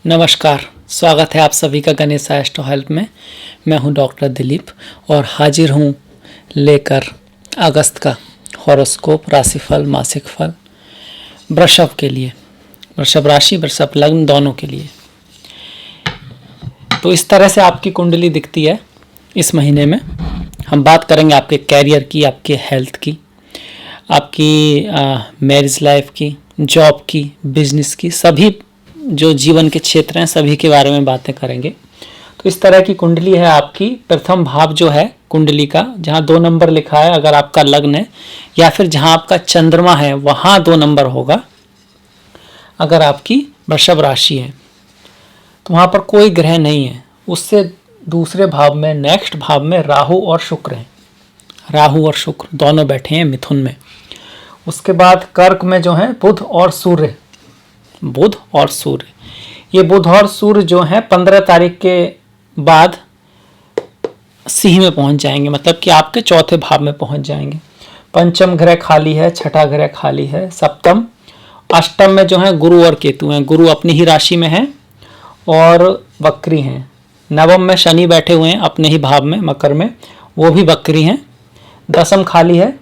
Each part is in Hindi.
नमस्कार, स्वागत है आप सभी का गणेश एस्ट्रो हेल्प में। मैं हूं डॉक्टर दिलीप और हाजिर हूं लेकर अगस्त का हॉरोस्कोप, राशिफल, मासिक फल वृषभ के लिए, वृषभ राशि, वृषभ लग्न दोनों के लिए। तो इस तरह से आपकी कुंडली दिखती है इस महीने में। हम बात करेंगे आपके कैरियर की, आपके हेल्थ की, आपकी मैरिज लाइफ की, जॉब की, बिजनेस की, सभी जो जीवन के क्षेत्र हैं सभी के बारे में बातें करेंगे। तो इस तरह की कुंडली है आपकी। प्रथम भाव जो है कुंडली का, जहाँ 2 नंबर लिखा है अगर आपका लग्न है, या फिर जहाँ आपका चंद्रमा है वहाँ 2 नंबर होगा अगर आपकी वृषभ राशि है। तो वहाँ पर कोई ग्रह नहीं है। उससे दूसरे भाव में, नेक्स्ट भाव में राहु और शुक्र हैं। राहु और शुक्र दोनों बैठे हैं मिथुन में। उसके बाद कर्क में जो है बुध और सूर्य, बुध और सूर्य। ये बुध और सूर्य जो है 15 तारीख के बाद सिंह में पहुंच जाएंगे, मतलब कि आपके चौथे भाव में पहुंच जाएंगे। पंचम ग्रह खाली है, छठा ग्रह खाली है। सप्तम, अष्टम में जो है गुरु और केतु हैं। गुरु अपनी ही राशि में है और वक्री हैं। नवम में शनि बैठे हुए हैं अपने ही भाव में, मकर में, वो भी वक्री हैं। दसम खाली है।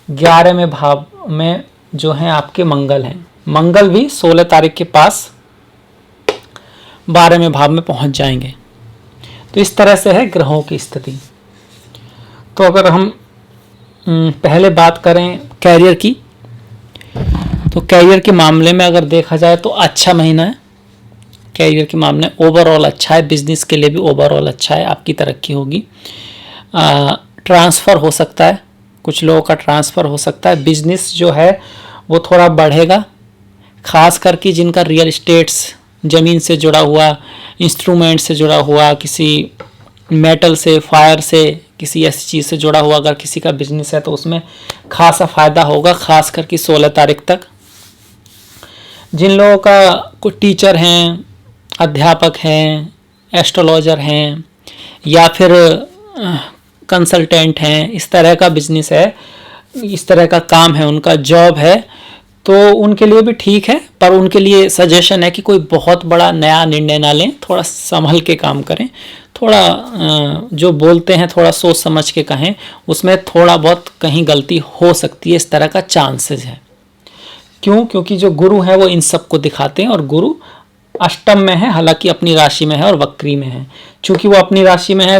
11वें भाव में जो है आपके मंगल हैं। मंगल भी 16 तारीख के पास 12वें भाव में पहुंच जाएंगे। तो इस तरह से है ग्रहों की स्थिति। तो अगर हम पहले बात करें कैरियर की, तो कैरियर के मामले में अगर देखा जाए तो अच्छा महीना है। कैरियर के मामले में ओवरऑल अच्छा है। बिजनेस के लिए भी ओवरऑल अच्छा है, आपकी तरक्की होगी। ट्रांसफ़र हो सकता है, कुछ लोगों का ट्रांसफ़र हो सकता है। बिजनेस जो है वो थोड़ा बढ़ेगा, खास करके जिनका रियल इस्टेट्स, ज़मीन से जुड़ा हुआ, इंस्ट्रूमेंट से जुड़ा हुआ, किसी मेटल से, फायर से, किसी ऐसी चीज़ से जुड़ा हुआ अगर किसी का बिजनेस है तो उसमें खासा फ़ायदा होगा, खास करके 16 तारीख तक। जिन लोगों का कुछ टीचर हैं, अध्यापक हैं, एस्ट्रोलॉजर हैं, या फिर कंसल्टेंट हैं, इस तरह का बिजनेस है, इस तरह का काम है, उनका जॉब है, तो उनके लिए भी ठीक है। पर उनके लिए सजेशन है कि कोई बहुत बड़ा नया निर्णय ना लें, थोड़ा संभल के काम करें, थोड़ा जो बोलते हैं थोड़ा सोच समझ के कहें, उसमें थोड़ा बहुत कहीं गलती हो सकती है, इस तरह का चांसेस है। क्यों? क्योंकि जो गुरु हैं वो इन सब को दिखाते हैं, और गुरु अष्टम में है, हालांकि अपनी राशि में है और वक्री में है। चूंकि वो अपनी राशि में है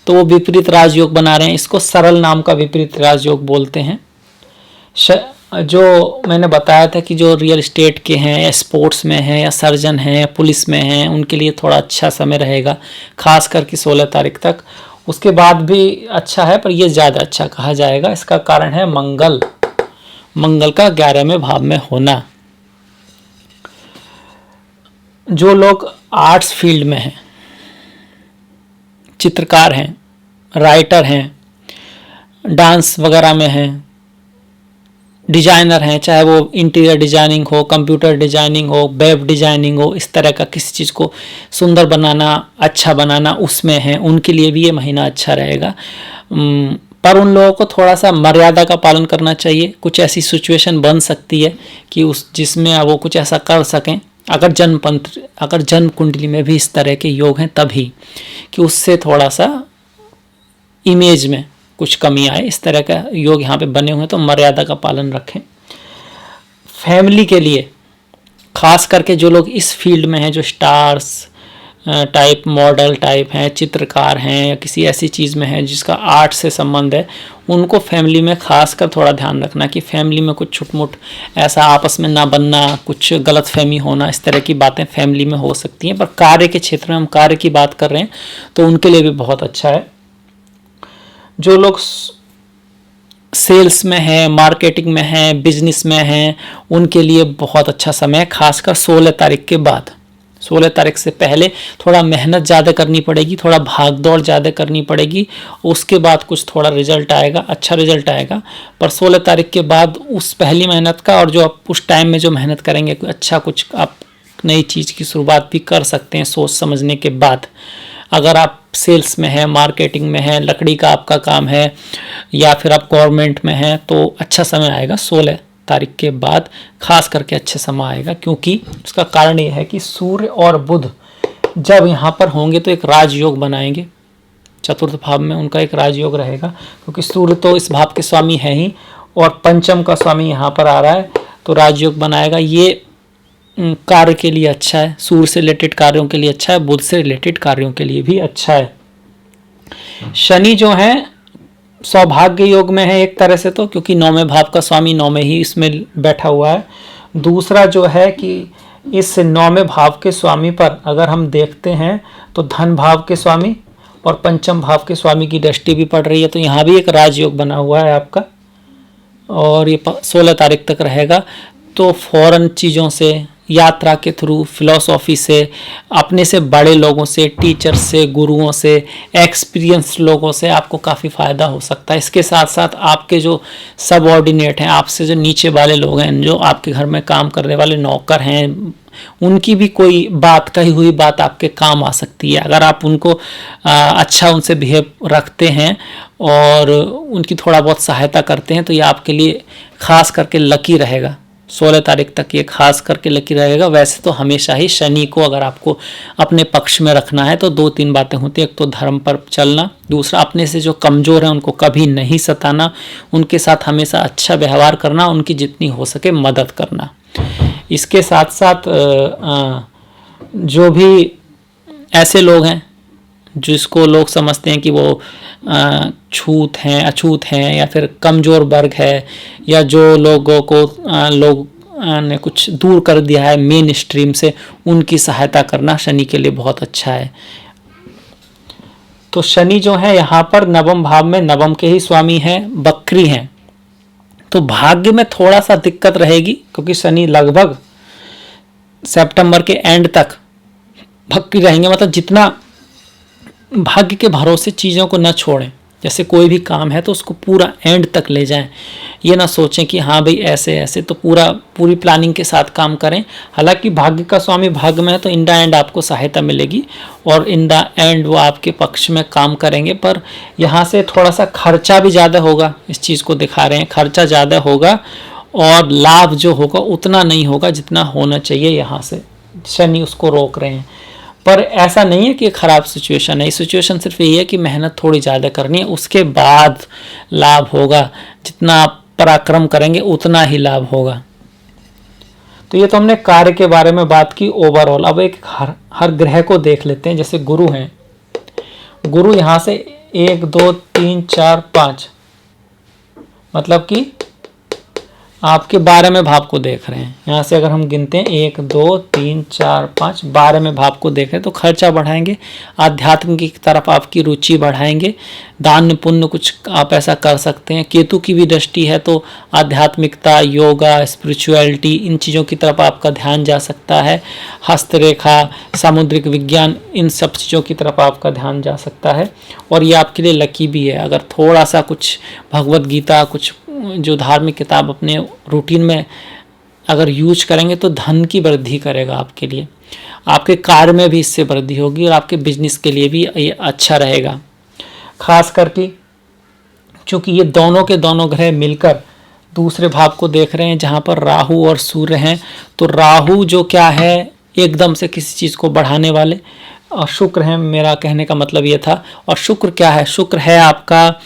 तो वो विपरीत राजयोग बना रहे हैं। इसको सरल नाम का विपरीत राजयोग बोलते हैं। जो मैंने बताया था कि जो रियल एस्टेट के हैं, या स्पोर्ट्स में हैं, या सर्जन हैं, या पुलिस में हैं, उनके लिए थोड़ा अच्छा समय रहेगा, खास करके 16 तारीख तक। उसके बाद भी अच्छा है, पर ये ज़्यादा अच्छा कहा जाएगा। इसका कारण है मंगल, मंगल का 11वें भाव में होना। जो लोग आर्ट्स फील्ड में हैं, चित्रकार हैं, राइटर हैं, डांस वगैरह में हैं, डिजाइनर हैं, चाहे वो इंटीरियर डिजाइनिंग हो, कंप्यूटर डिजाइनिंग हो, वेब डिजाइनिंग हो, इस तरह का किसी चीज़ को सुंदर बनाना, अच्छा बनाना, उसमें हैं, उनके लिए भी ये महीना अच्छा रहेगा। पर उन लोगों को थोड़ा सा मर्यादा का पालन करना चाहिए। कुछ ऐसी सिचुएशन बन सकती है कि उस जिसमें वो कुछ ऐसा कर सकें, अगर जन्म कुंडली में भी इस तरह के योग हैं तभी, कि उससे थोड़ा सा इमेज में कुछ कमी आए। इस तरह का योग यहाँ पे बने हुए हैं, तो मर्यादा का पालन रखें। फैमिली के लिए, खास करके जो लोग इस फील्ड में हैं, जो स्टार्स टाइप, मॉडल टाइप हैं, चित्रकार हैं, या किसी ऐसी चीज़ में है जिसका आर्ट से संबंध है, उनको फैमिली में खास कर थोड़ा ध्यान रखना कि फैमिली में कुछ छुटमुट ऐसा आपस में ना बनना, कुछ गलतफहमी होना, इस तरह की बातें फैमिली में हो सकती हैं। पर कार्य के क्षेत्र में, हम कार्य की बात कर रहे हैं, तो उनके लिए भी बहुत अच्छा है। जो लोग सेल्स में है, मार्केटिंग में है, बिजनेस में हैं, उनके लिए बहुत अच्छा समय है, खासकर 16 तारीख के बाद। 16 तारीख से पहले थोड़ा मेहनत ज़्यादा करनी पड़ेगी, थोड़ा भाग दौड़ ज़्यादा करनी पड़ेगी, उसके बाद कुछ थोड़ा रिजल्ट आएगा, अच्छा रिजल्ट आएगा। पर 16 तारीख के बाद उस पहली मेहनत का, और जो आप उस टाइम में जो मेहनत करेंगे, अच्छा कुछ आप नई चीज़ की शुरुआत भी कर सकते हैं सोच समझने के बाद। अगर आप सेल्स में है, मार्केटिंग में है, लकड़ी का आपका काम है, या फिर आप गवर्नमेंट में हैं, तो अच्छा समय आएगा 16 तारीख के बाद खास करके अच्छे समय आएगा, क्योंकि उसका कारण ये है कि सूर्य और बुध जब यहाँ पर होंगे तो एक राजयोग बनाएंगे, चतुर्थ भाव में उनका एक राजयोग रहेगा, क्योंकि सूर्य तो इस भाव के स्वामी है ही और पंचम का स्वामी यहाँ पर आ रहा है, तो राजयोग बनाएगा। ये कार्य के लिए अच्छा है, सूर्य से रिलेटेड कार्यों के लिए अच्छा है, बुध से रिलेटेड कार्यों के लिए भी अच्छा है। शनि जो है सौभाग्य योग में है एक तरह से, तो क्योंकि 9वें भाव का स्वामी 9 में ही इसमें बैठा हुआ है। दूसरा जो है कि इस 9वें भाव के स्वामी पर अगर हम देखते हैं तो धन भाव के स्वामी और पंचम भाव के स्वामी की दृष्टि भी पड़ रही है, तो यहाँ भी एक राजयोग बना हुआ है आपका, और ये 16 तारीख तक रहेगा। तो फॉरेन चीज़ों से, यात्रा के थ्रू, फिलॉसफी से, अपने से बड़े लोगों से, टीचर से, गुरुओं से, एक्सपीरियंस लोगों से आपको काफ़ी फ़ायदा हो सकता है। इसके साथ साथ आपके जो सबऑर्डिनेट हैं, आपसे जो नीचे वाले लोग हैं, जो आपके घर में काम करने वाले नौकर हैं, उनकी भी कोई बात, कही हुई बात आपके काम आ सकती है। अगर आप उनको अच्छा उनसे बिहेव रखते हैं और उनकी थोड़ा बहुत सहायता करते हैं तो ये आपके लिए खास करके लकी रहेगा। 16 तारीख तक ये खास करके लकी रहेगा। वैसे तो हमेशा ही शनि को अगर आपको अपने पक्ष में रखना है तो 2-3 बातें होती हैं। एक तो धर्म पर चलना, दूसरा अपने से जो कमज़ोर हैं उनको कभी नहीं सताना, उनके साथ हमेशा अच्छा व्यवहार करना, उनकी जितनी हो सके मदद करना। इसके साथ साथ जो भी ऐसे लोग हैं जिसको लोग समझते हैं कि वो छूत हैं, अछूत हैं, या फिर कमज़ोर वर्ग है, या जो लोगों को लोग ने कुछ दूर कर दिया है मेन स्ट्रीम से, उनकी सहायता करना शनि के लिए बहुत अच्छा है। तो शनि जो है यहाँ पर 9वें भाव में, 9वें के ही स्वामी हैं, बकरी हैं, तो भाग्य में थोड़ा सा दिक्कत रहेगी, क्योंकि शनि लगभग सितंबर के एंड तक बकरी रहेंगे। मतलब जितना भाग्य के भरोसे चीज़ों को न छोड़ें, जैसे कोई भी काम है तो उसको पूरा एंड तक ले जाएं। ये ना सोचें कि हाँ भाई ऐसे ऐसे, तो पूरी प्लानिंग के साथ काम करें। हालांकि भाग्य का स्वामी भाग्य में है तो इन द एंड आपको सहायता मिलेगी और इन द एंड वो आपके पक्ष में काम करेंगे। पर यहाँ से थोड़ा सा खर्चा भी ज़्यादा होगा, इस चीज़ को दिखा रहे हैं, खर्चा ज़्यादा होगा और लाभ जो होगा उतना नहीं होगा जितना होना चाहिए। यहाँ से शनि उसको रोक रहे हैं। पर ऐसा नहीं है कि ख़राब सिचुएशन है, सिचुएशन सिर्फ यही है कि मेहनत थोड़ी ज़्यादा करनी है, उसके बाद लाभ होगा। जितना आप पराक्रम करेंगे उतना ही लाभ होगा। तो ये तो हमने कार्य के बारे में बात की ओवरऑल। अब एक हर ग्रह को देख लेते हैं। जैसे गुरु हैं, गुरु यहाँ से 1 2 3 4 5, मतलब कि आपके 12वें भाव को देख रहे हैं। यहाँ से अगर हम गिनते हैं 1 2 3 4 5, 12वें भाव को देख रहे हैं, तो खर्चा बढ़ाएंगे, आध्यात्म की तरफ आपकी रुचि बढ़ाएंगे, दान पुण्य कुछ आप ऐसा कर सकते हैं। केतु की भी दृष्टि है तो आध्यात्मिकता, योगा, स्पिरिचुअलिटी, इन चीज़ों की तरफ आपका ध्यान जा सकता है। हस्तरेखा, सामुद्रिक विज्ञान, इन सब चीज़ों की तरफ आपका ध्यान जा सकता है। और ये आपके लिए लकी भी है। अगर थोड़ा सा कुछ भगवत गीता, कुछ जो धार्मिक किताब अपने रूटीन में अगर यूज करेंगे तो धन की वृद्धि करेगा आपके लिए, आपके कार्य में भी इससे वृद्धि होगी और आपके बिजनेस के लिए भी ये अच्छा रहेगा। खास करके चूँकि ये दोनों के दोनों ग्रह मिलकर दूसरे भाव को देख रहे हैं जहाँ पर राहु और सूर्य हैं। तो राहु जो क्या है, एकदम से किसी चीज़ को बढ़ाने वाले, और शुक्र है, मेरा कहने का मतलब ये था। और शुक्र क्या है, शुक्र है आपका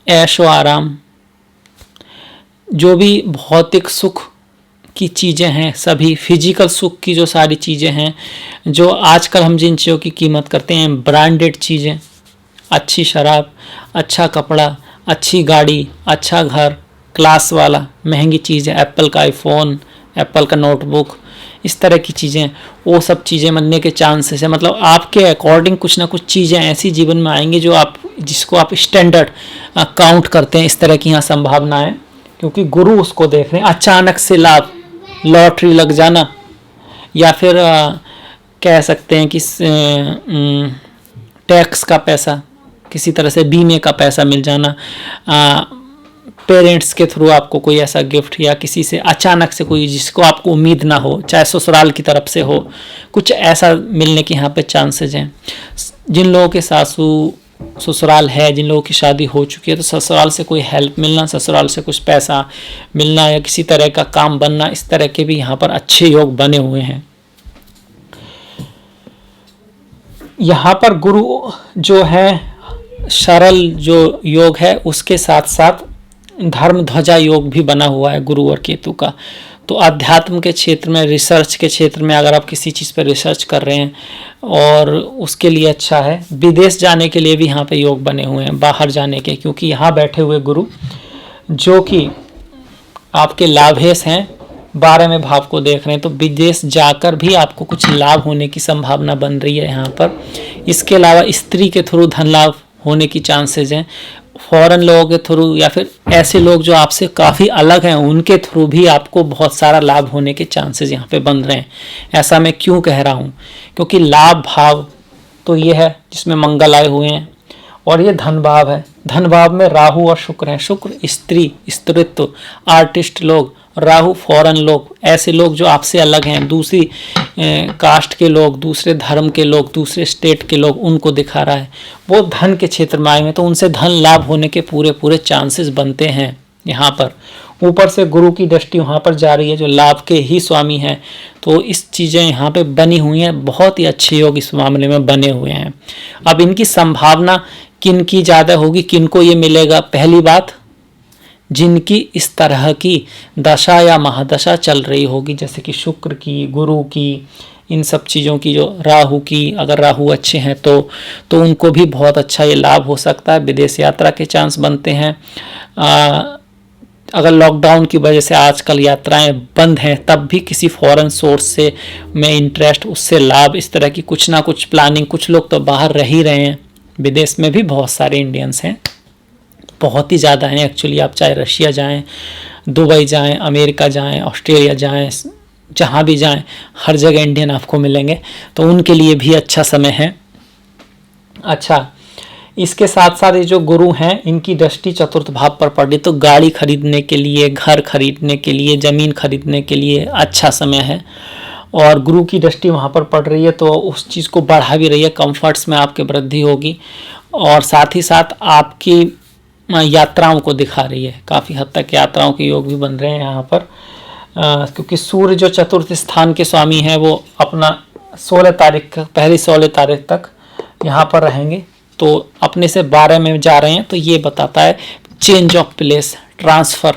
ऐशो आराम, जो भी भौतिक सुख की चीज़ें हैं, सभी फिजिकल सुख की जो सारी चीज़ें हैं, जो आजकल हम जिन चीज़ों की कीमत करते हैं, ब्रांडेड चीज़ें, अच्छी शराब, अच्छा कपड़ा, अच्छी गाड़ी, अच्छा घर, क्लास वाला महंगी चीज़ें, एप्पल का आईफोन, एप्पल का नोटबुक, इस तरह की चीज़ें, वो सब चीज़ें बनने के चांसेस है। मतलब आपके अकॉर्डिंग कुछ ना कुछ चीज़ें ऐसी जीवन में आएंगी जो आप, जिसको आप स्टैंडर्ड काउंट करते हैं, इस तरह की यहाँ संभावना है। क्योंकि गुरु उसको देख रहे हैं। अचानक से लाभ, लॉटरी लग जाना, या फिर कह सकते हैं कि टैक्स का पैसा, किसी तरह से बीमे का पैसा मिल जाना, पेरेंट्स के थ्रू आपको कोई ऐसा गिफ्ट, या किसी से अचानक से कोई जिसको आपको उम्मीद ना हो, चाहे ससुराल की तरफ से हो, कुछ ऐसा मिलने के यहाँ पे चांसेस हैं। जिन लोगों के सासू ससुराल है, जिन लोगों की शादी हो चुकी है, तो ससुराल से कोई हेल्प मिलना, ससुराल से कुछ पैसा मिलना या किसी तरह का काम बनना, इस तरह के भी यहाँ पर अच्छे योग बने हुए हैं। यहाँ पर गुरु जो है सरल जो योग है, उसके साथ साथ धर्म ध्वजा योग भी बना हुआ है गुरु और केतु का। तो अध्यात्म के क्षेत्र में, रिसर्च के क्षेत्र में अगर आप किसी चीज़ पर रिसर्च कर रहे हैं और उसके लिए अच्छा है। विदेश जाने के लिए भी यहाँ पे योग बने हुए हैं, बाहर जाने के, क्योंकि यहाँ बैठे हुए गुरु जो कि आपके लाभेश हैं, 12वें भाव को देख रहे हैं, तो विदेश जाकर भी आपको कुछ लाभ होने की संभावना बन रही है यहाँ पर। इसके अलावा स्त्री के थ्रू धन लाभ होने की चांसेज हैं, फॉरेन लोगों के थ्रू या फिर ऐसे लोग जो आपसे काफ़ी अलग हैं उनके थ्रू भी आपको बहुत सारा लाभ होने के चांसेस यहाँ पे बन रहे हैं। ऐसा मैं क्यों कह रहा हूँ, क्योंकि लाभ भाव तो ये है जिसमें मंगल आए हुए हैं, और ये धन भाव है। धन भाव में राहु और शुक्र हैं। शुक्र स्त्री, स्त्रीत्व, आर्टिस्ट लोग, राहु फॉरेन लोग, ऐसे लोग जो आपसे अलग हैं, दूसरी कास्ट के लोग, दूसरे धर्म के लोग, दूसरे स्टेट के लोग, उनको दिखा रहा है। वो धन के क्षेत्र में आए हैं, तो उनसे धन लाभ होने के पूरे पूरे चांसेस बनते हैं यहाँ पर। ऊपर से गुरु की दृष्टि वहाँ पर जा रही है जो लाभ के ही स्वामी हैं, तो इस चीज़ें यहाँ पे बनी हुई हैं। बहुत ही अच्छे योग इस मामले में बने हुए हैं। अब इनकी संभावना किन की ज़्यादा होगी, किन को ये मिलेगा? पहली बात, जिनकी इस तरह की दशा या महादशा चल रही होगी, जैसे कि शुक्र की, गुरु की, इन सब चीज़ों की, जो राहु की, अगर राहु अच्छे हैं तो उनको भी बहुत अच्छा ये लाभ हो सकता है। विदेश यात्रा के चांस बनते हैं। अगर लॉकडाउन की वजह से आजकल यात्राएं बंद हैं, तब भी किसी फॉरेन सोर्स से में इंटरेस्ट, उससे लाभ, इस तरह की कुछ ना कुछ प्लानिंग। कुछ लोग तो बाहर रह ही रहे हैं, विदेश में भी बहुत सारे इंडियंस हैं, बहुत ही ज़्यादा हैं एक्चुअली। आप चाहे रशिया जाएं, दुबई जाएं, अमेरिका जाएं, ऑस्ट्रेलिया जाएं, जहाँ भी जाएं, हर जगह इंडियन आपको मिलेंगे, तो उनके लिए भी अच्छा समय है। अच्छा, इसके साथ साथ ये जो गुरु हैं, इनकी दृष्टि चतुर्थ भाव पर पड़ रही, तो गाड़ी खरीदने के लिए, घर खरीदने के लिए, ज़मीन खरीदने के लिए अच्छा समय है। और गुरु की दृष्टि वहाँ पर पड़ रही है, तो उस चीज़ को बढ़ा भी रही है। कंफर्ट्स में आपके वृद्धि होगी, और साथ ही साथ आपकी यात्राओं को दिखा रही है। काफ़ी हद तक यात्राओं के योग भी बन रहे हैं यहाँ पर, क्योंकि सूर्य जो चतुर्थ स्थान के स्वामी हैं, वो अपना 16 तारीख, पहली 16 तारीख तक यहाँ पर रहेंगे, तो अपने से 12 में जा रहे हैं। तो ये बताता है चेंज ऑफ प्लेस, ट्रांसफ़र,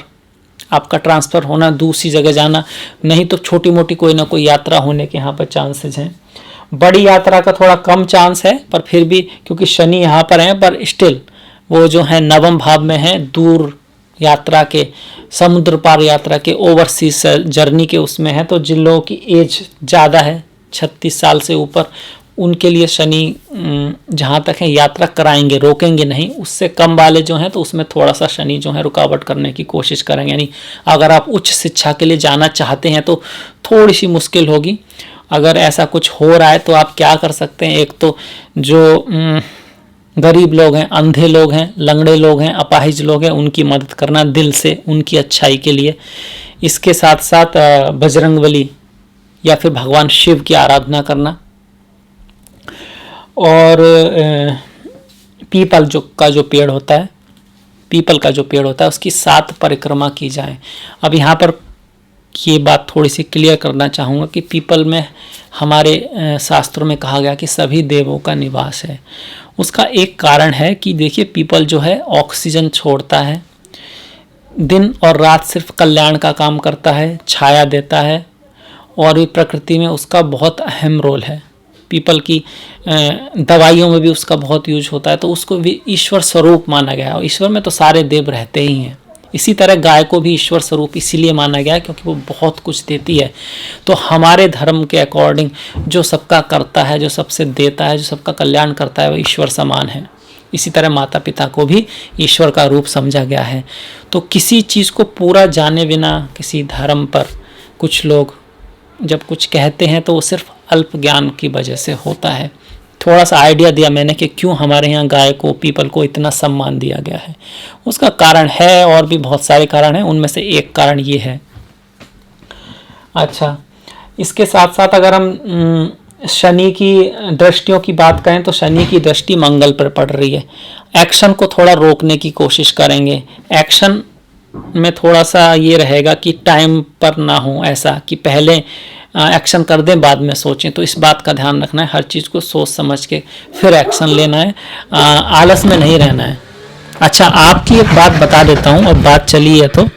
आपका ट्रांसफ़र होना, दूसरी जगह जाना, नहीं तो छोटी मोटी कोई ना कोई यात्रा होने के यहाँ पर चांसेस हैं। बड़ी यात्रा का थोड़ा कम चांस है, पर फिर भी क्योंकि शनि यहाँ पर हैं, पर स्टिल वो जो है 9वें भाव में है, दूर यात्रा के, समुद्र पार यात्रा के, ओवरसीज जर्नी के उसमें है। तो जिन लोगों की एज ज़्यादा है, 36 साल से ऊपर, उनके लिए शनि जहाँ तक है यात्रा कराएंगे, रोकेंगे नहीं। उससे कम वाले जो हैं, तो उसमें थोड़ा सा शनि जो है रुकावट करने की कोशिश करेंगे। यानी अगर आप उच्च शिक्षा के लिए जाना चाहते हैं तो थोड़ी सी मुश्किल होगी। अगर ऐसा कुछ हो रहा है तो आप क्या कर सकते हैं, एक तो जो गरीब लोग हैं, अंधे लोग हैं, लंगड़े लोग हैं, अपाहिज लोग हैं, उनकी मदद करना दिल से, उनकी अच्छाई के लिए। इसके साथ साथ बजरंगबली या फिर भगवान शिव की आराधना करना, और पीपल का जो पेड़ होता है, पीपल का जो पेड़ होता है, उसकी 7 परिक्रमा की जाए। अब यहाँ पर ये बात थोड़ी सी क्लियर करना चाहूँगा कि पीपल में हमारे शास्त्रों में कहा गया कि सभी देवों का निवास है। उसका एक कारण है कि देखिए, पीपल जो है ऑक्सीजन छोड़ता है, दिन और रात सिर्फ कल्याण का काम करता है, छाया देता है, और भी प्रकृति में उसका बहुत अहम रोल है। पीपल की दवाइयों में भी उसका बहुत यूज होता है, तो उसको भी ईश्वर स्वरूप माना गया है। और ईश्वर में तो सारे देव रहते ही हैं। इसी तरह गाय को भी ईश्वर स्वरूप इसीलिए माना गया है क्योंकि वो बहुत कुछ देती है। तो हमारे धर्म के अकॉर्डिंग जो सबका करता है, जो सबसे देता है, जो सबका कल्याण करता है, वो ईश्वर समान है। इसी तरह माता पिता को भी ईश्वर का रूप समझा गया है। तो किसी चीज़ को पूरा जाने बिना किसी धर्म पर कुछ लोग जब कुछ कहते हैं, तो वो सिर्फ अल्प ज्ञान की वजह से होता है। थोड़ा सा आइडिया दिया मैंने कि क्यों हमारे यहाँ गाय को, पीपल को इतना सम्मान दिया गया है। उसका कारण है, और भी बहुत सारे कारण हैं, उनमें से एक कारण ये है। अच्छा, इसके साथ साथ अगर हम शनि की दृष्टियों की बात करें तो शनि की दृष्टि मंगल पर पड़ रही है। एक्शन को थोड़ा रोकने की कोशिश करेंगे। एक्शन में थोड़ा सा ये रहेगा कि टाइम पर ना हो, ऐसा कि पहले एक्शन कर दें बाद में सोचें। तो इस बात का ध्यान रखना है, हर चीज़ को सोच समझ के फिर एक्शन लेना है, आलस में नहीं रहना है। अच्छा, आपकी एक बात बता देता हूँ, और बात चली है तो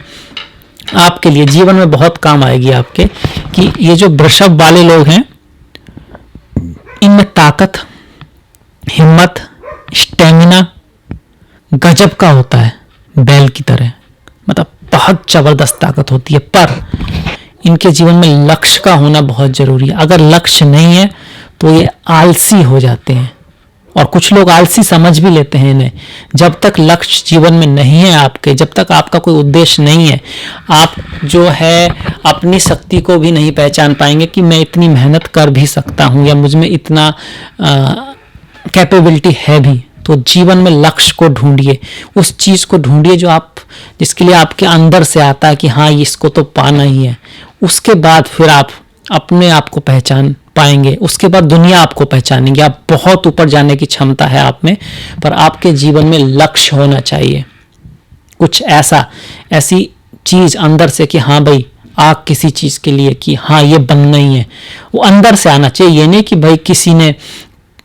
आपके लिए जीवन में बहुत काम आएगी आपके, कि ये जो वृषभ वाले लोग हैं इनमें ताकत, हिम्मत, स्टेमिना गजब का होता है, बैल की तरह, मतलब बहुत जबरदस्त ताकत होती है। पर इनके जीवन में लक्ष्य का होना बहुत जरूरी है। अगर लक्ष्य नहीं है तो ये आलसी हो जाते हैं, और कुछ लोग आलसी समझ भी लेते हैं इन्हें। जब तक लक्ष्य जीवन में नहीं है आपके, जब तक आपका कोई उद्देश्य नहीं है, आप जो है अपनी शक्ति को भी नहीं पहचान पाएंगे कि मैं इतनी मेहनत कर भी सकता हूँ, या मुझ में इतना कैपेबिलिटी है भी। तो जीवन में लक्ष्य को ढूंढिए, उस चीज़ को ढूंढिए जो आप, जिसके लिए आपके अंदर से आता है कि हाँ इसको तो पाना ही है। उसके बाद फिर आप अपने आप को पहचान पाएंगे, उसके बाद दुनिया आपको पहचानेंगे। आप बहुत ऊपर जाने की क्षमता है आप में, पर आपके जीवन में लक्ष्य होना चाहिए, कुछ ऐसी चीज अंदर से कि हाँ भाई आग किसी चीज के लिए, कि हाँ ये बनना ही है, वो अंदर से आना चाहिए। ये नहीं कि भाई किसी ने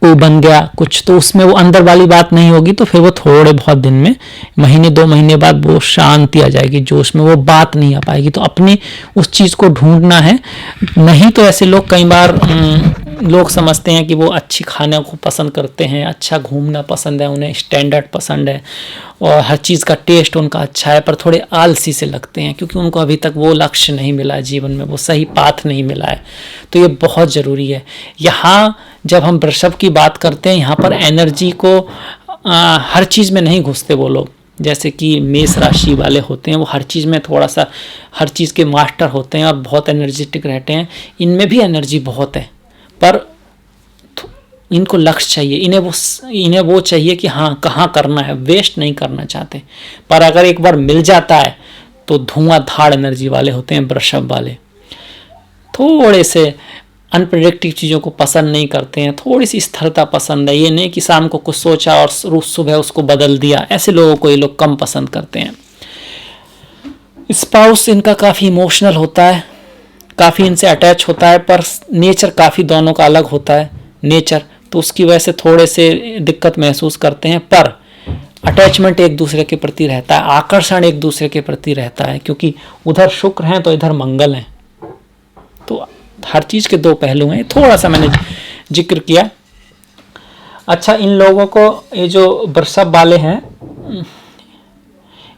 कोई बन गया कुछ, तो उसमें वो अंदर वाली बात नहीं होगी, तो फिर वो थोड़े बहुत दिन में, महीने 2 महीने बाद वो शांति आ जाएगी, जो उसमें वो बात नहीं आ पाएगी। तो अपनी उस चीज़ को ढूंढना है। नहीं तो ऐसे लोग कई बार लोग समझते हैं कि वो अच्छी खाने को पसंद करते हैं, अच्छा घूमना पसंद है उन्हें, स्टैंडर्ड पसंद है, और हर चीज़ का टेस्ट उनका अच्छा है, पर थोड़े आलसी से लगते हैं क्योंकि उनको अभी तक वो लक्ष्य नहीं मिला है जीवन में, वो सही पाथ नहीं मिला है। तो ये बहुत ज़रूरी है। यहाँ जब हम वृषभ की बात करते हैं, यहाँ पर एनर्जी को हर चीज़ में नहीं घुसते वो लोग, जैसे कि मेष राशि वाले होते हैं, वो हर चीज़ में थोड़ा सा हर चीज़ के मास्टर होते हैं और बहुत एनर्जेटिक रहते हैं। इनमें भी एनर्जी बहुत है, पर इनको लक्ष्य चाहिए, इन्हें वो चाहिए कि हाँ कहाँ करना है, वेस्ट नहीं करना चाहते। पर अगर एक बार मिल जाता है तो धुआंधार एनर्जी वाले होते हैं वृषभ वाले। थोड़े से अनप्रेडिक्टिव चीज़ों को पसंद नहीं करते हैं, थोड़ी सी स्थिरता पसंद है। ये नहीं कि शाम को कुछ सोचा और सुबह उसको बदल दिया, ऐसे लोगों को ये लोग कम पसंद करते हैं। स्पाउस इनका काफ़ी इमोशनल होता है, काफ़ी इनसे अटैच होता है, पर नेचर काफ़ी दोनों का अलग होता है नेचर, तो उसकी वजह से थोड़े से दिक्कत महसूस करते हैं। पर अटैचमेंट एक दूसरे के प्रति रहता है, आकर्षण एक दूसरे के प्रति रहता है, क्योंकि उधर शुक्र हैं तो इधर मंगल हैं, तो हर चीज़ के 2 पहलू हैं। थोड़ा सा मैंने जिक्र किया। अच्छा, इन लोगों को, ये जो वृषभ वाले हैं,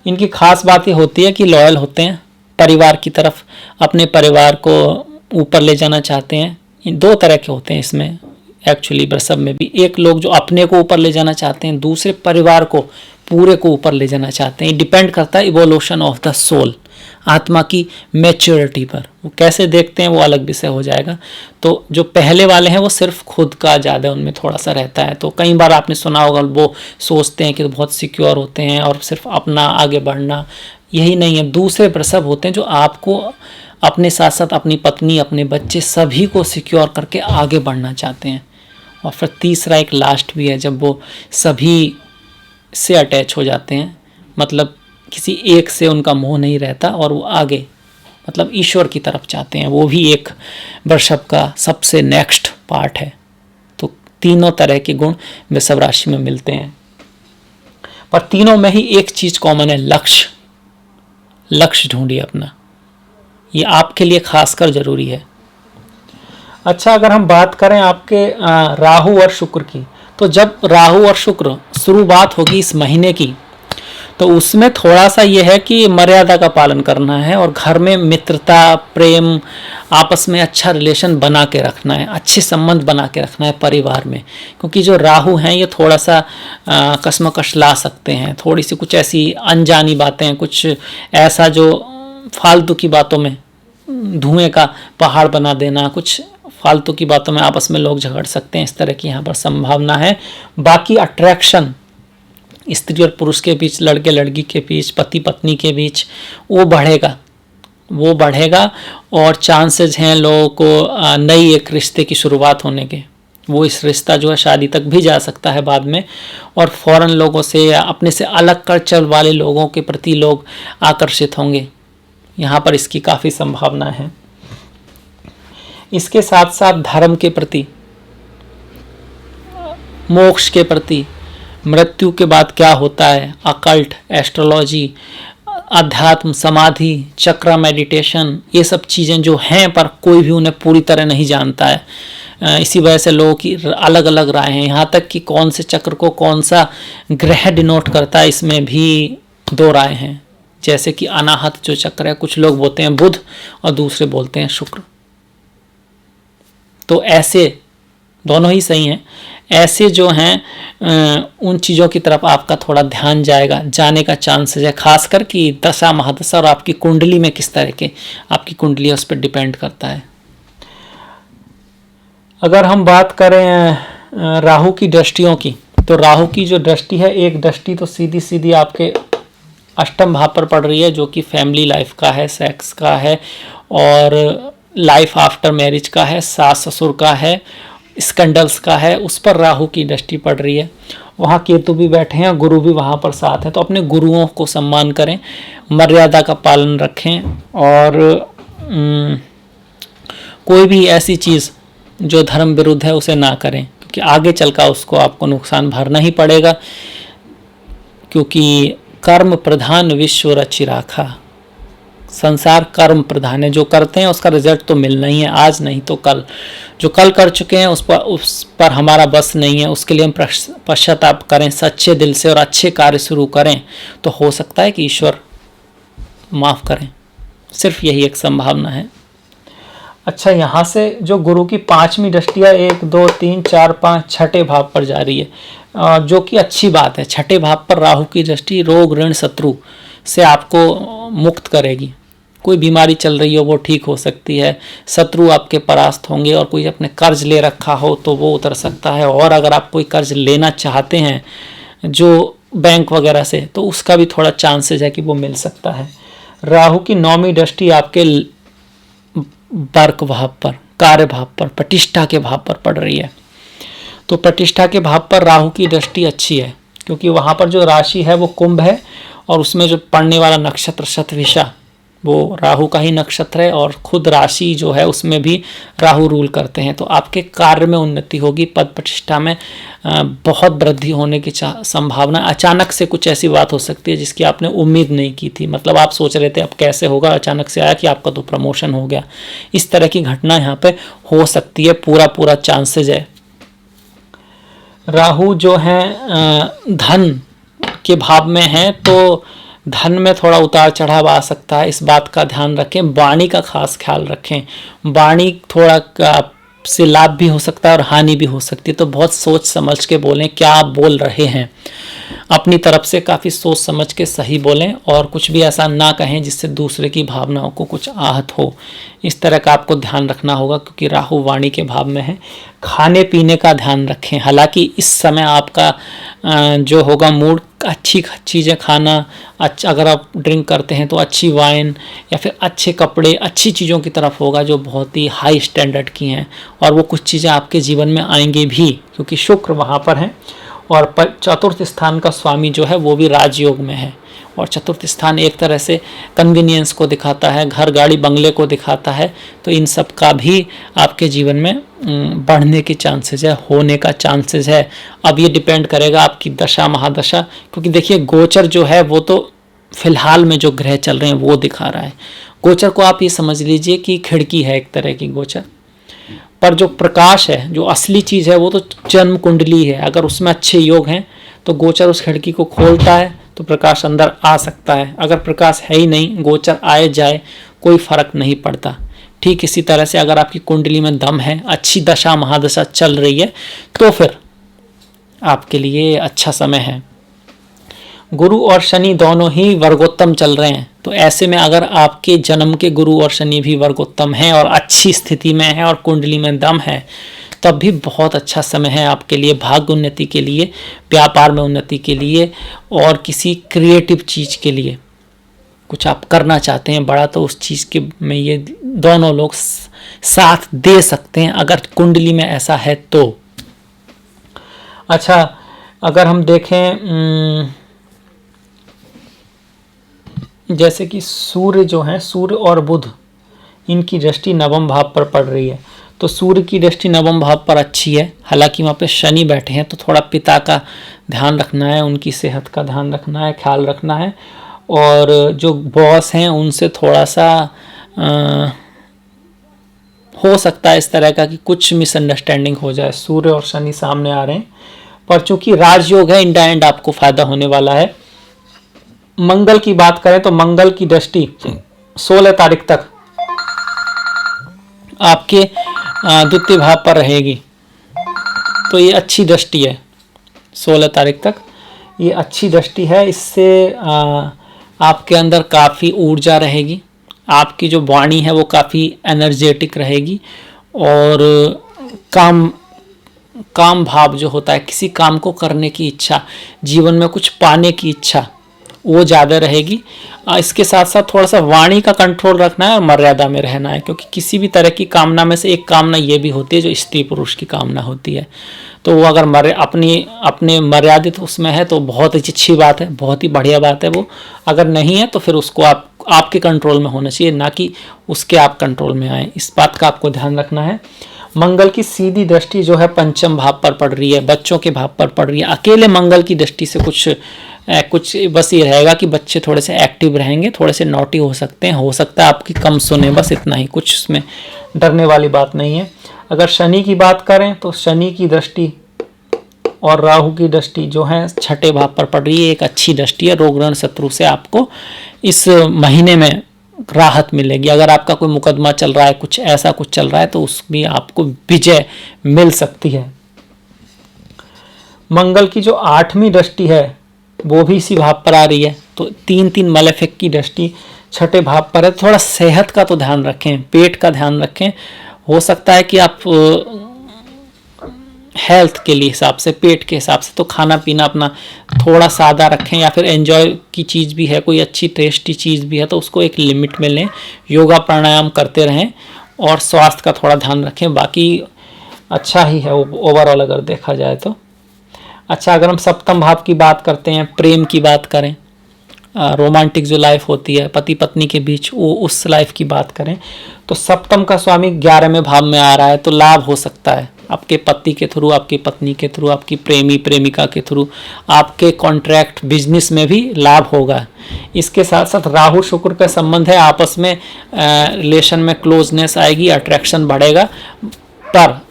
इनकी खास बात ये होती है कि लॉयल होते हैं परिवार की तरफ, अपने परिवार को ऊपर ले जाना चाहते हैं। इन 2 तरह के होते हैं इसमें एक्चुअली वृषभ में भी। एक लोग जो अपने को ऊपर ले जाना चाहते हैं, दूसरे परिवार को पूरे को ऊपर ले जाना चाहते हैं। डिपेंड करता है इवोल्यूशन ऑफ द सोल, आत्मा की मैच्योरिटी पर। वो कैसे देखते हैं वो अलग विषय हो जाएगा। तो जो पहले वाले हैं वो सिर्फ खुद का ज़्यादा उनमें थोड़ा सा रहता है। तो कई बार आपने सुना होगा वो सोचते हैं कि तो बहुत सिक्योर होते हैं और सिर्फ अपना आगे बढ़ना, यही नहीं है। दूसरे वृषभ होते हैं जो आपको अपने साथ साथ अपनी पत्नी, अपने बच्चे सभी को सिक्योर करके आगे बढ़ना चाहते हैं। और फिर तीसरा एक लास्ट भी है, जब वो सभी से अटैच हो जाते हैं, मतलब किसी एक से उनका मोह नहीं रहता और वो आगे मतलब ईश्वर की तरफ चाहते हैं। वो भी एक वृषभ का सबसे नेक्स्ट पार्ट है। तो तीनों तरह के गुण वृषभ राशि में मिलते हैं, पर तीनों में ही एक चीज कॉमन है, लक्ष्य। लक्ष्य ढूंढिए अपना, ये आपके लिए खासकर जरूरी है। अच्छा, अगर हम बात करें आपके राहु और शुक्र की, तो जब राहु और शुक्र शुरुआत होगी इस महीने की, तो उसमें थोड़ा सा ये है कि मर्यादा का पालन करना है और घर में मित्रता, प्रेम, आपस में अच्छा रिलेशन बना के रखना है, अच्छे संबंध बना के रखना है परिवार में। क्योंकि जो राहु हैं ये थोड़ा सा कश्मकश ला सकते हैं, थोड़ी सी कुछ ऐसी अनजानी बातें, कुछ ऐसा जो फालतू की बातों में धुएं का पहाड़ बना देना, कुछ फालतू की बातों में आपस में लोग झगड़ सकते हैं, इस तरह की यहाँ पर संभावना है। बाकी अट्रैक्शन स्त्री और पुरुष के बीच, लड़के लड़की के बीच, पति पत्नी के बीच, वो बढ़ेगा। वो बढ़ेगा और चांसेस हैं लोगों को नई एक रिश्ते की शुरुआत होने के। वो इस रिश्ता जो है शादी तक भी जा सकता है बाद में, और फॉरेन लोगों से या अपने से अलग कल्चर वाले लोगों के प्रति लोग आकर्षित होंगे। यहाँ पर इसकी काफ़ी संभावना है। इसके साथ साथ धर्म के प्रति, मोक्ष के प्रति, मृत्यु के बाद क्या होता है, अकल्ट, एस्ट्रोलॉजी, अध्यात्म, समाधि, चक्र, मेडिटेशन, ये सब चीज़ें जो हैं पर कोई भी उन्हें पूरी तरह नहीं जानता है। इसी वजह से लोगों की अलग अलग राय हैं। यहाँ तक कि कौन से चक्र को कौन सा ग्रह डिनोट करता है, इसमें भी दो राय हैं। जैसे कि अनाहत जो चक्र है, कुछ लोग बोलते हैं बुध और दूसरे बोलते हैं शुक्र। तो ऐसे दोनों ही सही हैं। ऐसे जो हैं उन चीज़ों की तरफ आपका थोड़ा ध्यान जाएगा, जाने का चांसेस है, खासकर कि दशा महादशा और आपकी कुंडली में किस तरह के आपकी कुंडली है उस पर डिपेंड करता है। अगर हम बात करें राहु की दृष्टियों की, तो राहु की जो दृष्टि है, एक दृष्टि तो सीधी सीधी आपके अष्टम भाव पर पड़ रही है, जो कि फैमिली लाइफ का है, सेक्स का है और लाइफ आफ्टर मैरिज का है, सास ससुर का है, स्कैंडल्स का है, उस पर राहु की दृष्टि पड़ रही है। वहाँ केतु भी बैठे हैं, गुरु भी वहाँ पर साथ है। तो अपने गुरुओं को सम्मान करें, मर्यादा का पालन रखें और कोई भी ऐसी चीज़ जो धर्म विरुद्ध है उसे ना करें, क्योंकि आगे चलकर उसको आपको नुकसान भरना ही पड़ेगा। क्योंकि कर्म प्रधान विश्व रचि राखा, संसार कर्म प्रधान है। जो करते हैं उसका रिजल्ट तो मिलना ही है, आज नहीं तो कल। जो कल कर चुके हैं उस पर हमारा बस नहीं है, उसके लिए हम पश्चाताप करें सच्चे दिल से और अच्छे कार्य शुरू करें, तो हो सकता है कि ईश्वर माफ़ करें। सिर्फ यही एक संभावना है। अच्छा, यहाँ से जो गुरु की 5वीं दृष्टियाँ 1, 2, 3, 4, 5 छठे भाव पर जा रही है, जो कि अच्छी बात है। छठे भाव पर राहु की दृष्टि रोग ऋण शत्रु से आपको मुक्त करेगी। कोई बीमारी चल रही हो वो ठीक हो सकती है, शत्रु आपके परास्त होंगे, और कोई अपने कर्ज ले रखा हो तो वो उतर सकता है। और अगर आप कोई कर्ज लेना चाहते हैं जो बैंक वगैरह से, तो उसका भी थोड़ा चांसेस है कि वो मिल सकता है। राहु की 9वीं दृष्टि आपके वर्क भाव पर, कार्य भाव पर, प्रतिष्ठा के भाव पर पड़ रही है। तो प्रतिष्ठा के भाव पर राहु की दृष्टि अच्छी है, क्योंकि वहाँ पर जो राशि है वो कुंभ है और उसमें जो पड़ने वाला नक्षत्र शतभिषा वो राहु का ही नक्षत्र है, और खुद राशि जो है उसमें भी राहु रूल करते हैं। तो आपके कार्य में उन्नति होगी, पद प्रतिष्ठा में बहुत वृद्धि होने की संभावना। अचानक से कुछ ऐसी बात हो सकती है जिसकी आपने उम्मीद नहीं की थी, मतलब आप सोच रहे थे अब कैसे होगा, अचानक से आया कि आपका तो प्रमोशन हो गया। इस तरह की घटना यहाँ पे हो सकती है, पूरा चांसेज है। राहु जो है धन के भाव में है, तो धन में थोड़ा उतार चढ़ाव आ सकता है, इस बात का ध्यान रखें। वाणी का खास ख्याल रखें, वाणी थोड़ा से लाभ भी हो सकता है और हानि भी हो सकती है, तो बहुत सोच समझ के बोलें क्या आप बोल रहे हैं। अपनी तरफ से काफ़ी सोच समझ के सही बोलें और कुछ भी ऐसा ना कहें जिससे दूसरे की भावनाओं को कुछ आहत हो। इस तरह का आपको ध्यान रखना होगा, क्योंकि राहु वाणी के भाव में है। खाने पीने का ध्यान रखें, हालांकि इस समय आपका जो होगा मूड अच्छी चीज़ें खाना, अच्छा अगर आप ड्रिंक करते हैं तो अच्छी वाइन या फिर अच्छे कपड़े, अच्छी चीज़ों की तरफ होगा जो बहुत ही हाई स्टैंडर्ड की हैं, और वो कुछ चीज़ें आपके जीवन में आएंगी भी, क्योंकि शुक्र वहाँ पर है। और चतुर्थ स्थान का स्वामी जो है वो भी राजयोग में है, और चतुर्थ स्थान एक तरह से कन्वीनियंस को दिखाता है, घर गाड़ी बंगले को दिखाता है। तो इन सब का भी आपके जीवन में बढ़ने के चांसेस है, होने का चांसेस है। अब ये डिपेंड करेगा आपकी दशा महादशा, क्योंकि देखिए गोचर जो है वो तो फिलहाल में जो ग्रह चल रहे हैं वो दिखा रहा है। गोचर को आप ये समझ लीजिए कि खिड़की है एक तरह की गोचर, पर जो प्रकाश है, जो असली चीज़ है वो तो जन्म कुंडली है। अगर उसमें अच्छे योग हैं तो गोचर उस खिड़की को खोलता है तो प्रकाश अंदर आ सकता है। अगर प्रकाश है ही नहीं, गोचर आए जाए कोई फर्क नहीं पड़ता। ठीक इसी तरह से अगर आपकी कुंडली में दम है, अच्छी दशा महादशा चल रही है, तो फिर आपके लिए अच्छा समय है। गुरु और शनि दोनों ही वर्गोत्तम चल रहे हैं, तो ऐसे में अगर आपके जन्म के गुरु और शनि भी वर्गोत्तम हैं और अच्छी स्थिति में है और कुंडली में दम है, तब भी बहुत अच्छा समय है आपके लिए, भाग्य उन्नति के लिए, व्यापार में उन्नति के लिए और किसी क्रिएटिव चीज़ के लिए। कुछ आप करना चाहते हैं बड़ा, तो उस चीज़ के में ये दोनों लोग साथ दे सकते हैं अगर कुंडली में ऐसा है तो। अच्छा, अगर हम देखें जैसे कि सूर्य जो है, सूर्य और बुध, इनकी दृष्टि नवम भाव पर पड़ रही है, तो सूर्य की दृष्टि नवम भाव पर अच्छी है। हालांकि वहाँ पे शनि बैठे हैं, तो थोड़ा पिता का ध्यान रखना है, उनकी सेहत का ध्यान रखना है, ख्याल रखना है। और जो बॉस हैं उनसे थोड़ा सा हो सकता है इस तरह का कि कुछ मिसअंडरस्टैंडिंग हो जाए। सूर्य और शनि सामने आ रहे हैं, पर चूंकि राजयोग है, इन द एंड आपको फायदा होने वाला है। मंगल की बात करें तो मंगल की दृष्टि 16 तारीख तक आपके द्वितीय भाव पर रहेगी, तो ये अच्छी दृष्टि है। 16 तारीख तक ये अच्छी दृष्टि है। इससे आपके अंदर काफ़ी ऊर्जा रहेगी, आपकी जो वाणी है वो काफ़ी एनर्जेटिक रहेगी, और काम भाव जो होता है, किसी काम को करने की इच्छा, जीवन में कुछ पाने की इच्छा, वो ज़्यादा रहेगी। इसके साथ साथ थोड़ा सा वाणी का कंट्रोल रखना है और मर्यादा में रहना है, क्योंकि किसी भी तरह की कामना में से एक कामना ये भी होती है जो स्त्री पुरुष की कामना होती है, तो वो अगर अपने मर्यादित उसमें है तो बहुत अच्छी बात है, बहुत ही बढ़िया बात है। वो अगर नहीं है तो फिर उसको आपके कंट्रोल में होना चाहिए, ना कि उसके आप कंट्रोल में आए। इस बात का आपको ध्यान रखना है। मंगल की सीधी दृष्टि जो है पंचम भाव पर पड़ रही है, बच्चों के भाव पर पड़ रही है। अकेले मंगल की दृष्टि से कुछ बस ये रहेगा कि बच्चे थोड़े से एक्टिव रहेंगे, थोड़े से नॉटी हो सकते हैं, हो सकता है आपकी कम सुने, बस इतना ही, कुछ इसमें डरने वाली बात नहीं है। अगर शनि की बात करें तो शनि की दृष्टि और राहु की दृष्टि जो है छठे भाव पर पड़ रही है, एक अच्छी दृष्टि है। रोग ऋण शत्रु से आपको इस महीने में राहत मिलेगी। अगर आपका कोई मुकदमा चल रहा है, कुछ ऐसा कुछ चल रहा है, तो उसमें आपको विजय मिल सकती है। मंगल की जो 8वीं दृष्टि है वो भी इसी भाव पर आ रही है, तो 3 मलेफिक की दृष्टि छठे भाव पर है। थोड़ा सेहत का तो ध्यान रखें, पेट का ध्यान रखें। हो सकता है कि आप हेल्थ के लिए हिसाब से, पेट के हिसाब से तो खाना पीना अपना थोड़ा सादा रखें, या फिर एंजॉय की चीज़ भी है, कोई अच्छी टेस्टी चीज़ भी है तो उसको एक लिमिट में लें। योगा प्राणायाम करते रहें और स्वास्थ्य का थोड़ा ध्यान रखें। बाकी अच्छा ही है ओवरऑल अगर देखा जाए तो। अच्छा, अगर हम सप्तम भाव की बात करते हैं, प्रेम की बात करें, रोमांटिक जो लाइफ होती है पति पत्नी के बीच, वो उस लाइफ की बात करें, तो सप्तम का स्वामी 11वें भाव में आ रहा है, तो लाभ हो सकता है आपके पति के थ्रू, आपकी पत्नी के थ्रू, आपकी प्रेमी प्रेमिका के थ्रू, आपके कॉन्ट्रैक्ट बिजनेस में भी लाभ होगा। इसके साथ साथ राहु शुक्र का संबंध है, आपस में रिलेशन में क्लोजनेस आएगी, अट्रैक्शन बढ़ेगा, पर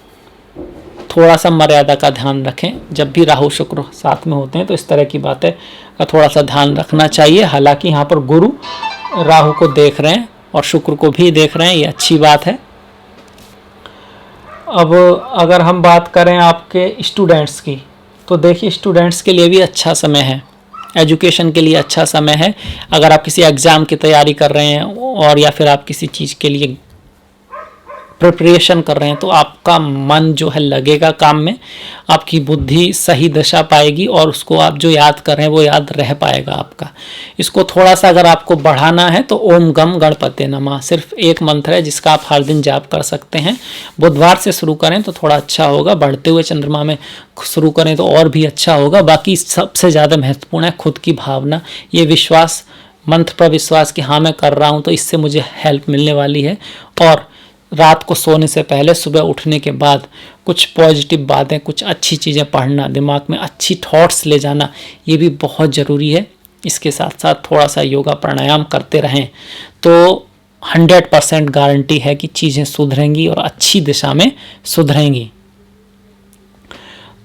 थोड़ा सा मर्यादा का ध्यान रखें। जब भी राहु शुक्र साथ में होते हैं तो इस तरह की बातें का थोड़ा सा ध्यान रखना चाहिए। हालांकि यहाँ पर गुरु राहु को देख रहे हैं और शुक्र को भी देख रहे हैं, ये अच्छी बात है। अब अगर हम बात करें आपके स्टूडेंट्स की, तो देखिए स्टूडेंट्स के लिए भी अच्छा समय है, एजुकेशन के लिए अच्छा समय है। अगर आप किसी एग्ज़ाम की तैयारी कर रहे हैं और या फिर आप किसी चीज़ के लिए प्रिपरेशन कर रहे हैं, तो आपका मन जो है लगेगा काम में, आपकी बुद्धि सही दशा पाएगी और उसको आप जो याद कर रहे हैं वो याद रह पाएगा आपका। इसको थोड़ा सा अगर आपको बढ़ाना है तो ओम गम गणपते नमः, सिर्फ एक मंत्र है जिसका आप हर दिन जाप कर सकते हैं। बुधवार से शुरू करें तो थोड़ा अच्छा होगा, बढ़ते हुए चंद्रमा में शुरू करें तो और भी अच्छा होगा। बाकी सबसे ज़्यादा महत्वपूर्ण है खुद की भावना, ये विश्वास, मंत्र पर विश्वास कि हाँ मैं कर रहा हूँ तो इससे मुझे हेल्प मिलने वाली है। और रात को सोने से पहले, सुबह उठने के बाद कुछ पॉजिटिव बातें, कुछ अच्छी चीज़ें पढ़ना, दिमाग में अच्छी थॉट्स ले जाना, ये भी बहुत ज़रूरी है। इसके साथ साथ थोड़ा सा योगा प्राणायाम करते रहें तो 100% गारंटी है कि चीज़ें सुधरेंगी और अच्छी दिशा में सुधरेंगी।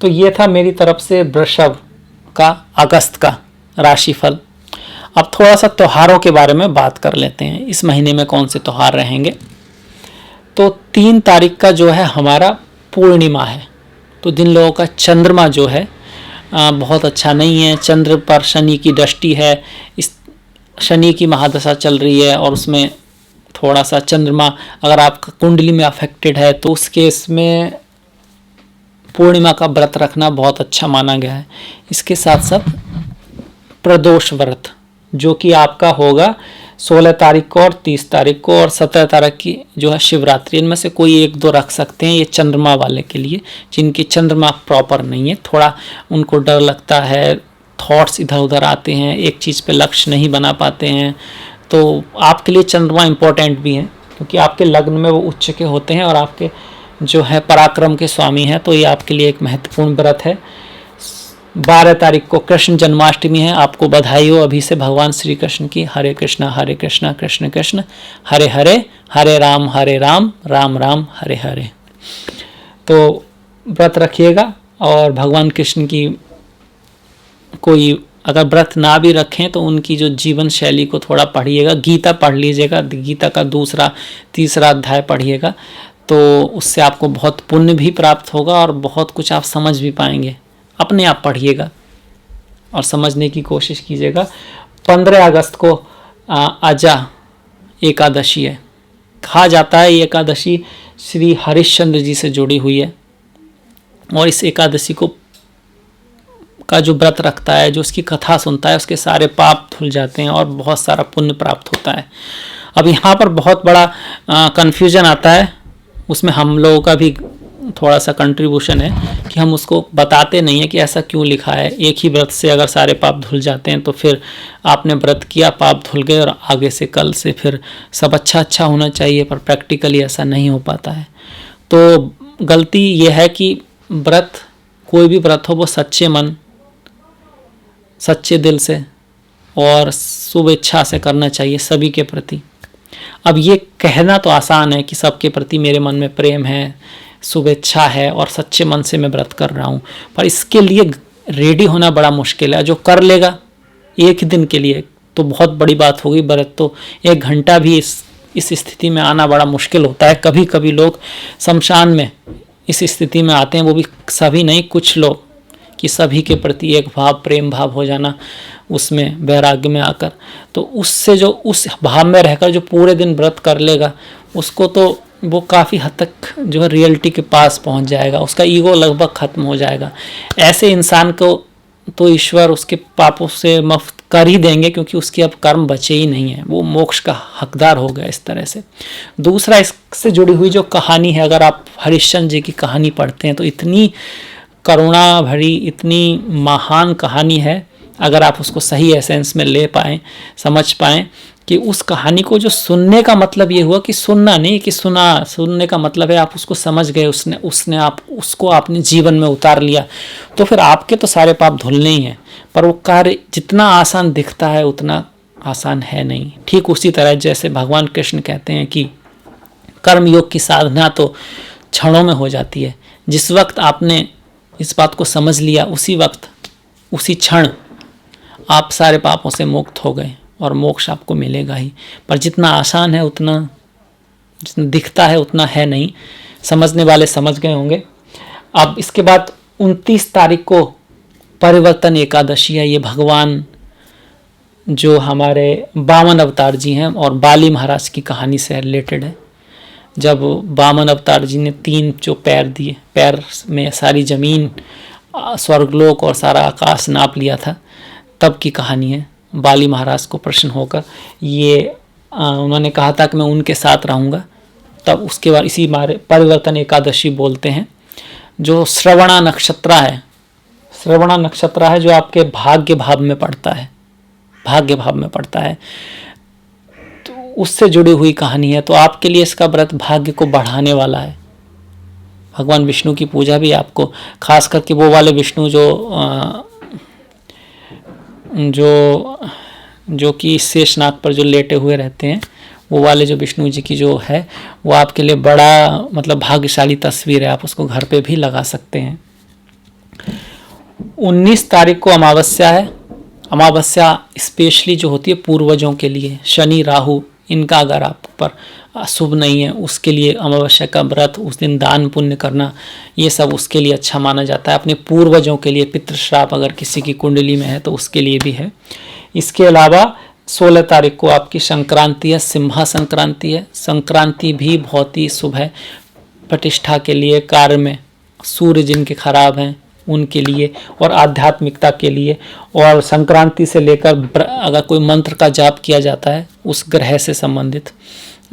तो ये था मेरी तरफ से वृषभ का अगस्त का राशिफल। अब थोड़ा सा त्योहारों के बारे में बात कर लेते हैं, इस महीने में कौन से त्यौहार रहेंगे। तो 3 तारीख का जो है हमारा पूर्णिमा है, तो जिन लोगों का चंद्रमा जो है बहुत अच्छा नहीं है, चंद्र पर शनि की दृष्टि है, इस शनि की महादशा चल रही है और उसमें थोड़ा सा चंद्रमा अगर आपका कुंडली में अफेक्टेड है तो उस केस में पूर्णिमा का व्रत रखना बहुत अच्छा माना गया है। इसके साथ साथ प्रदोष व्रत, जो कि आपका होगा 16 तारीख को और 30 तारीख को और 17 तारीख की जो है शिवरात्रि। इनमें से कोई एक दो रख सकते हैं, ये चंद्रमा वाले के लिए, जिनकी चंद्रमा प्रॉपर नहीं है, थोड़ा उनको डर लगता है, थॉट्स इधर उधर आते हैं, एक चीज़ पे लक्ष्य नहीं बना पाते हैं, तो आपके लिए चंद्रमा इम्पोर्टेंट भी है, क्योंकि आपके लग्न में वो उच्च के होते हैं और आपके जो है पराक्रम के स्वामी हैं, तो ये आपके लिए एक महत्वपूर्ण व्रत है। 12 तारीख को कृष्ण जन्माष्टमी है, आपको बधाई हो अभी से भगवान श्री कृष्ण की। हरे कृष्णा कृष्ण कृष्ण हरे हरे, हरे राम राम राम हरे हरे। तो व्रत रखिएगा और भगवान कृष्ण की कोई अगर व्रत ना भी रखें तो उनकी जो जीवन शैली को थोड़ा पढ़िएगा, गीता पढ़ लीजिएगा, गीता का 2, 3 अध्याय पढ़िएगा, तो उससे आपको बहुत पुण्य भी प्राप्त होगा और बहुत कुछ आप समझ भी पाएंगे। अपने आप पढ़िएगा और समझने की कोशिश कीजिएगा। 15 अगस्त को आजा एकादशी है, कहा जाता है ये एकादशी श्री हरिश्चंद्र जी से जुड़ी हुई है, और इस एकादशी का जो व्रत रखता है, जो उसकी कथा सुनता है, उसके सारे पाप धुल जाते हैं और बहुत सारा पुण्य प्राप्त होता है। अब यहाँ पर बहुत बड़ा कन्फ्यूजन आता है, उसमें हम लोगों का भी थोड़ा सा कंट्रीब्यूशन है कि हम उसको बताते नहीं है कि ऐसा क्यों लिखा है। एक ही व्रत से अगर सारे पाप धुल जाते हैं तो फिर आपने व्रत किया, पाप धुल गए और आगे से कल से फिर सब अच्छा होना चाहिए, पर प्रैक्टिकली ऐसा नहीं हो पाता है। तो गलती ये है कि व्रत, कोई भी व्रत हो, वो सच्चे मन, सच्चे दिल से और शुभ इच्छा से करना चाहिए सभी के प्रति। अब ये कहना तो आसान है कि सबके प्रति मेरे मन में प्रेम है, शुभेच्छा है और सच्चे मन से मैं व्रत कर रहा हूँ, पर इसके लिए रेडी होना बड़ा मुश्किल है। जो कर लेगा एक दिन के लिए तो बहुत बड़ी बात होगी, व्रत तो 1 घंटा भी इस स्थिति में आना बड़ा मुश्किल होता है। कभी कभी लोग शमशान में इस स्थिति में आते हैं, वो भी सभी नहीं, कुछ लोग, कि सभी के प्रति एक भाव, प्रेम भाव हो जाना, उसमें वैराग्य में आकर, तो उससे जो उस भाव में रहकर जो पूरे दिन व्रत कर लेगा, उसको तो वो काफ़ी हद तक जो है रियलिटी के पास पहुंच जाएगा, उसका ईगो लगभग ख़त्म हो जाएगा। ऐसे इंसान को तो ईश्वर उसके पापों से मुक्त कर ही देंगे, क्योंकि उसके अब कर्म बचे ही नहीं है, वो मोक्ष का हकदार हो गया इस तरह से। दूसरा, इससे जुड़ी हुई जो कहानी है, अगर आप हरिश्चंद्र जी की कहानी पढ़ते हैं तो इतनी करुणा भरी, इतनी महान कहानी है, अगर आप उसको सही एसेंस में ले पाएँ, समझ पाएँ कि उस कहानी को जो सुनने का मतलब ये हुआ कि सुनना नहीं कि सुनने का मतलब है आप उसको समझ गए, उसको आपने जीवन में उतार लिया, तो फिर आपके तो सारे पाप धुलने ही हैं। पर वो कार्य जितना आसान दिखता है उतना आसान है नहीं। ठीक उसी तरह जैसे भगवान कृष्ण कहते हैं कि कर्म योग की साधना तो क्षणों में हो जाती है। जिस वक्त आपने इस बात को समझ लिया, उसी वक्त, उसी क्षण आप सारे पापों से मुक्त हो गए और मोक्ष आपको मिलेगा ही। पर जितना आसान है उतना, जितना दिखता है उतना है नहीं। समझने वाले समझ गए होंगे। अब इसके बाद 29 तारीख को परिवर्तन एकादशी है। ये भगवान जो हमारे वामन अवतार जी हैं और बाली महाराज की कहानी से रिलेटेड है। जब वामन अवतार जी ने 3 जो पैर दिए, पैर में सारी ज़मीन, स्वर्गलोक और सारा आकाश नाप लिया था, तब की कहानी है। बाली महाराज को प्रश्न होकर ये उन्होंने कहा था कि मैं उनके साथ रहूँगा, तब उसके बाद इसी परिवर्तन एकादशी बोलते हैं। जो श्रवणा नक्षत्र है, श्रवणा नक्षत्र है जो आपके भाग्य भाव में पड़ता है, भाग्य भाव में पड़ता है, तो उससे जुड़ी हुई कहानी है। तो आपके लिए इसका व्रत भाग्य को बढ़ाने वाला है। भगवान विष्णु की पूजा भी आपको, खास करके वो वाले विष्णु जो कि शेषनाग पर जो लेटे हुए रहते हैं, वो वाले जो विष्णु जी की जो है, वो आपके लिए बड़ा मतलब भाग्यशाली तस्वीर है। आप उसको घर पे भी लगा सकते हैं। 19 तारीख को अमावस्या है। अमावस्या स्पेशली जो होती है पूर्वजों के लिए, शनि राहु इनका अगर आप पर शुभ नहीं है, उसके लिए अमावस्या का व्रत, उस दिन दान पुण्य करना, ये सब उसके लिए अच्छा माना जाता है। अपने पूर्वजों के लिए पितृश्राप अगर किसी की कुंडली में है तो उसके लिए भी है। इसके अलावा 16 तारीख को आपकी संक्रांति है, सिम्हा संक्रांति है। संक्रांति भी बहुत ही शुभ है प्रतिष्ठा के लिए। कार्य में सूर्य जिनके खराब हैं उनके लिए और आध्यात्मिकता के लिए। और संक्रांति से लेकर अगर कोई मंत्र का जाप किया जाता है उस ग्रह से संबंधित,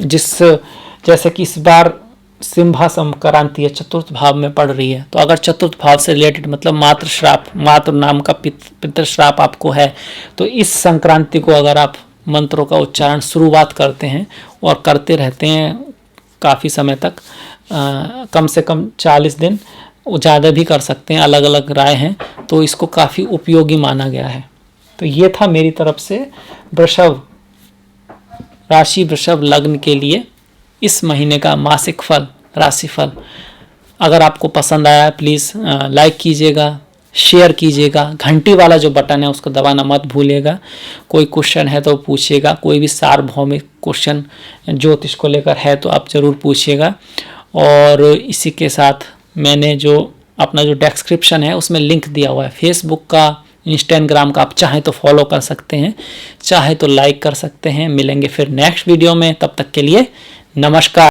जैसे कि इस बार सिंहा संक्रांति है, चतुर्थ भाव में पड़ रही है, तो अगर चतुर्थ भाव से रिलेटेड मतलब मातृ श्राप, मातृ नाम का पितृ श्राप आपको है, तो इस संक्रांति को अगर आप मंत्रों का उच्चारण शुरुआत करते हैं और करते रहते हैं काफ़ी समय तक, कम से कम 40 दिन, ज़्यादा भी कर सकते हैं, अलग अलग राय हैं, तो इसको काफ़ी उपयोगी माना गया है। तो ये था मेरी तरफ से वृषभ राशि, वृषभ लग्न के लिए इस महीने का मासिक फल, राशिफल। अगर आपको पसंद आया प्लीज़ लाइक कीजिएगा, शेयर कीजिएगा, घंटी वाला जो बटन है उसको दबाना मत भूलिएगा। कोई क्वेश्चन है तो पूछिएगा, कोई भी सार्वभौमिक क्वेश्चन ज्योतिष को लेकर है तो आप ज़रूर पूछिएगा। और इसी के साथ मैंने जो अपना जो डिस्क्रिप्शन है उसमें लिंक दिया हुआ है फेसबुक का, इंस्टाग्राम का, आप चाहें तो फॉलो कर सकते हैं, चाहे तो लाइक कर सकते हैं। मिलेंगे फिर नेक्स्ट वीडियो में, तब तक के लिए नमस्कार।